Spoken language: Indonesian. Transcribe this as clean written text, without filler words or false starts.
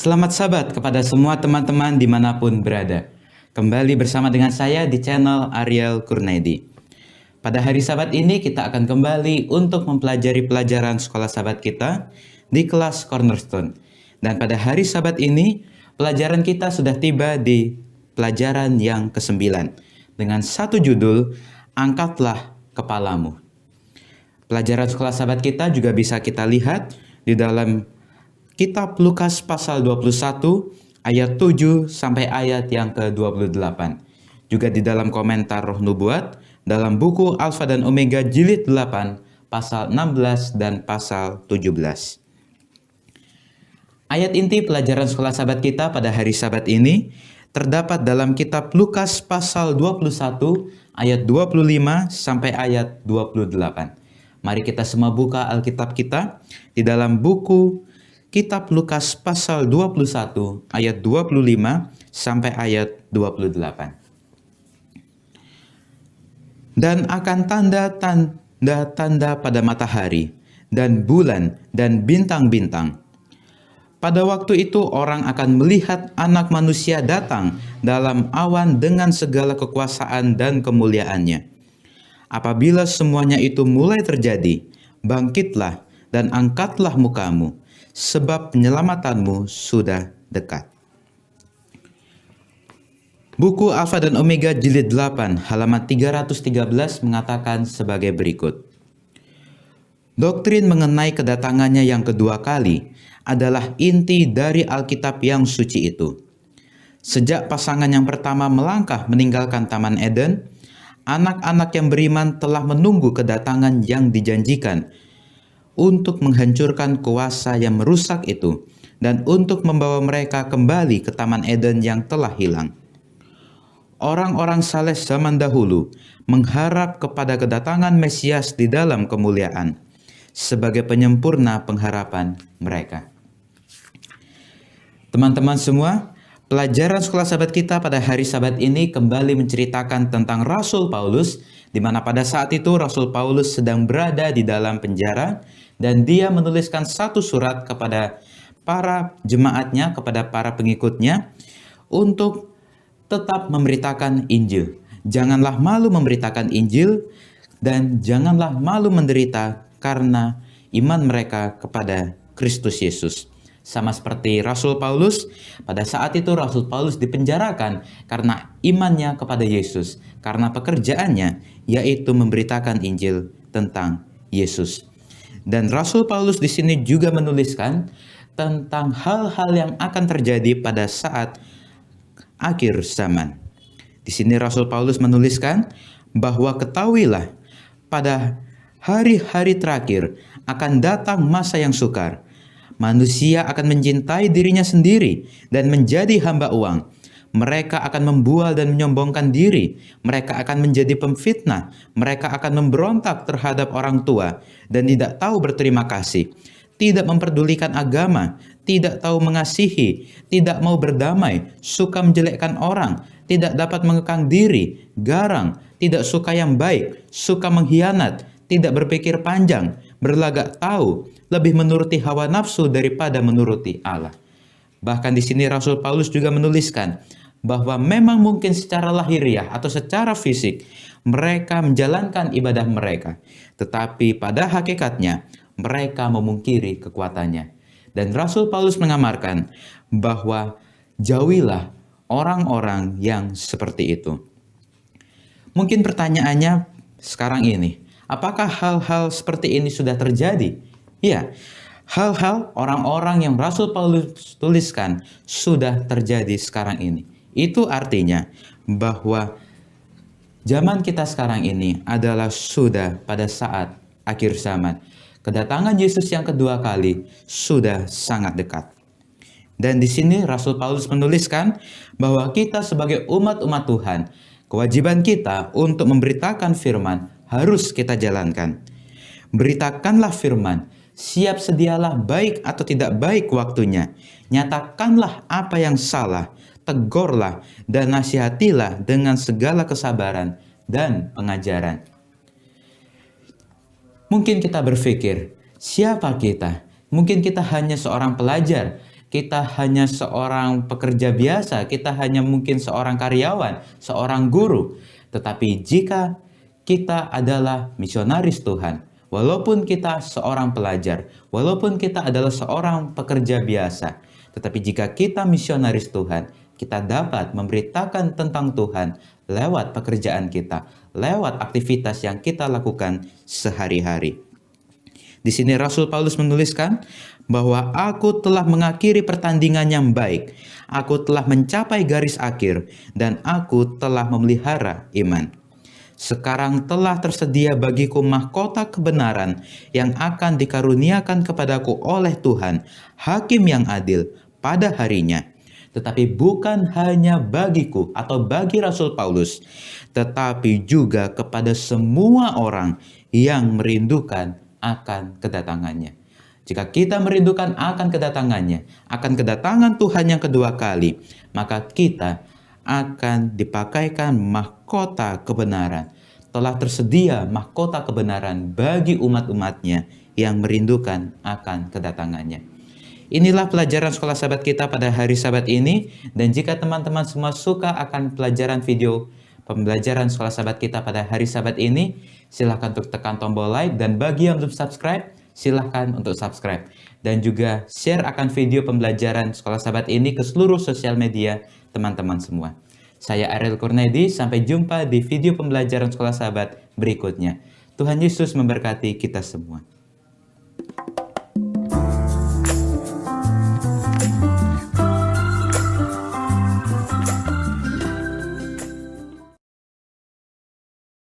Selamat Sabat kepada semua teman-teman dimanapun berada. Kembali bersama dengan saya di channel Ariel Kurnaidi. Pada hari Sabat ini kita akan kembali untuk mempelajari pelajaran sekolah Sabat kita di kelas Cornerstone. Dan pada hari Sabat ini, pelajaran kita sudah tiba di pelajaran yang ke-9 dengan satu judul, Angkatlah Kepalamu. Pelajaran sekolah Sabat kita juga bisa kita lihat di dalam Kitab Lukas pasal 21 ayat 7 sampai ayat yang ke-28. Juga di dalam komentar Roh Nubuat dalam buku Alfa dan Omega jilid 8 pasal 16 dan pasal 17. Ayat inti pelajaran sekolah Sabat kita pada hari Sabat ini terdapat dalam kitab Lukas pasal 21 ayat 25 sampai ayat 28. Mari kita semua buka Alkitab kita di dalam buku Kitab Lukas pasal 21 ayat 25 sampai ayat 28. Dan akan tanda-tanda pada matahari dan bulan dan bintang-bintang. Pada waktu itu orang akan melihat Anak Manusia datang dalam awan dengan segala kekuasaan dan kemuliaannya. Apabila semuanya itu mulai terjadi, bangkitlah dan angkatlah mukamu, sebab penyelamatanmu sudah dekat. Buku Alfa dan Omega jilid 8 halaman 313 mengatakan sebagai berikut. Doktrin mengenai kedatangannya yang kedua kali adalah inti dari Alkitab yang suci itu. Sejak pasangan yang pertama melangkah meninggalkan Taman Eden, anak-anak yang beriman telah menunggu kedatangan yang dijanjikan untuk menghancurkan kuasa yang merusak itu dan untuk membawa mereka kembali ke Taman Eden yang telah hilang. Orang-orang saleh zaman dahulu mengharap kepada kedatangan Mesias di dalam kemuliaan sebagai penyempurna pengharapan mereka. Teman-teman semua, pelajaran sekolah Sabat kita pada hari Sabat ini kembali menceritakan tentang Rasul Paulus, di mana pada saat itu Rasul Paulus sedang berada di dalam penjara dan dia menuliskan satu surat kepada para jemaatnya, kepada para pengikutnya untuk tetap memberitakan Injil. Janganlah malu memberitakan Injil dan janganlah malu menderita karena iman mereka kepada Kristus Yesus. Sama seperti Rasul Paulus, pada saat itu Rasul Paulus dipenjarakan karena imannya kepada Yesus, karena pekerjaannya yaitu memberitakan Injil tentang Yesus. Dan Rasul Paulus di sini juga menuliskan tentang hal-hal yang akan terjadi pada saat akhir zaman. Di sini Rasul Paulus menuliskan bahwa ketahuilah pada hari-hari terakhir akan datang masa yang sukar. Manusia akan mencintai dirinya sendiri dan menjadi hamba uang. Mereka akan membual dan menyombongkan diri. Mereka akan menjadi pemfitnah. Mereka akan memberontak terhadap orang tua dan tidak tahu berterima kasih. Tidak memperdulikan agama, tidak tahu mengasihi, tidak mau berdamai, suka menjelekkan orang, tidak dapat mengekang diri, garang, tidak suka yang baik, suka mengkhianat, tidak berpikir panjang, berlagak tahu, lebih menuruti hawa nafsu daripada menuruti Allah. Bahkan di sini Rasul Paulus juga menuliskan bahwa memang mungkin secara lahiriah atau secara fisik mereka menjalankan ibadah mereka, tetapi pada hakikatnya mereka memungkiri kekuatannya. Dan Rasul Paulus mengamarkan bahwa jauhilah orang-orang yang seperti itu. Mungkin pertanyaannya sekarang ini, apakah hal-hal seperti ini sudah terjadi? Ya, hal-hal orang-orang yang Rasul Paulus tuliskan sudah terjadi sekarang ini. Itu artinya bahwa zaman kita sekarang ini adalah sudah pada saat akhir zaman. Kedatangan Yesus yang kedua kali sudah sangat dekat. Dan di sini Rasul Paulus menuliskan bahwa kita sebagai umat-umat Tuhan, kewajiban kita untuk memberitakan firman harus kita jalankan. Beritakanlah firman, siap sedialah baik atau tidak baik waktunya. Nyatakanlah apa yang salah, tegurlah dan nasihatilah dengan segala kesabaran dan pengajaran. Mungkin kita berpikir, siapa kita? Mungkin kita hanya seorang pelajar kita hanya seorang pekerja biasa, kita hanya mungkin seorang karyawan, seorang guru. Tetapi jika kita adalah misionaris Tuhan, walaupun kita seorang pelajar, walaupun kita adalah seorang pekerja biasa, tetapi jika kita misionaris Tuhan, kita dapat memberitakan tentang Tuhan lewat pekerjaan kita, lewat aktivitas yang kita lakukan sehari-hari. Di sini Rasul Paulus menuliskan bahwa aku telah mengakhiri pertandingan yang baik, aku telah mencapai garis akhir, dan aku telah memelihara iman. Sekarang telah tersedia bagiku mahkota kebenaran yang akan dikaruniakan kepadaku oleh Tuhan, Hakim yang adil, pada harinya. Tetapi bukan hanya bagiku atau bagi Rasul Paulus, tetapi juga kepada semua orang yang merindukan akan kedatangannya. Jika kita merindukan akan kedatangannya, akan kedatangan Tuhan yang kedua kali, maka kita akan dipakaikan mahkota kebenaran. Telah tersedia mahkota kebenaran bagi umat-umatnya yang merindukan akan kedatangannya. Inilah pelajaran sekolah sahabat kita pada hari Sabat ini. Dan jika teman-teman semua suka akan pelajaran video pembelajaran sekolah sahabat kita pada hari Sabat ini, silahkan untuk tekan tombol like, dan bagi yang belum subscribe, silahkan untuk subscribe. Dan juga share akan video pembelajaran sekolah sahabat ini ke seluruh sosial media teman-teman semua. Saya Ariel Kurnedi, sampai jumpa di video pembelajaran sekolah sahabat berikutnya. Tuhan Yesus memberkati kita semua.